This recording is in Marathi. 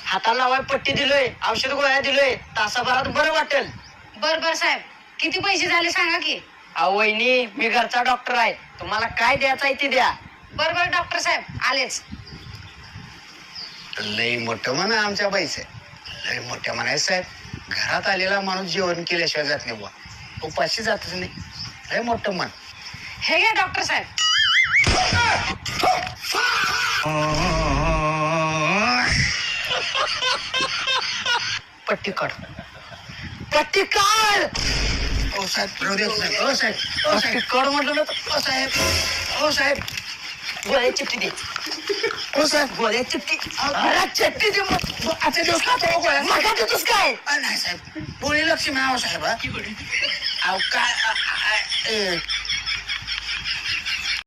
हाताला लावाय पट्टी दिलोय, औषध गोळ्या दिलोय, तासाभरात बरं वाटेल. बर साहेब, किती पैसे झाले सांगा की. अहो वहिनी, मी घरचा डॉक्टर आहे, तुम्हाला काय द्यायचं आहे ते द्या. बर डॉक्टर साहेब आलेच. लय मोठं म्हणा आमच्या बाईचं, लय मोठ्या म्हणायचं साहेब. घरात आलेला माणूस जेवण केल्याशिवाय जात नाही बुवा, उपाशी जातच नाही. लय मोठं म्हण. हे घ्या डॉक्टर साहेब. पट्टी काढ, पट्टी काढ. ओ साहेब, राहू दे साहेब. ओ साहेब, ओ पट्टी साहेब, काढ म्हटलं ना. ओ साहेब, ओ साहेब, गोळ्या चिठ्ठी दे. ओ साहेब. गोळ्या चिठ्ठी. अरे चिठ्ठी दे मग. आजच्या दिवस खातो हो गोळ्या. मग देतोस काय? नाही साहेब, गोळी लक्ष्मी आहो साहेब. अहो काय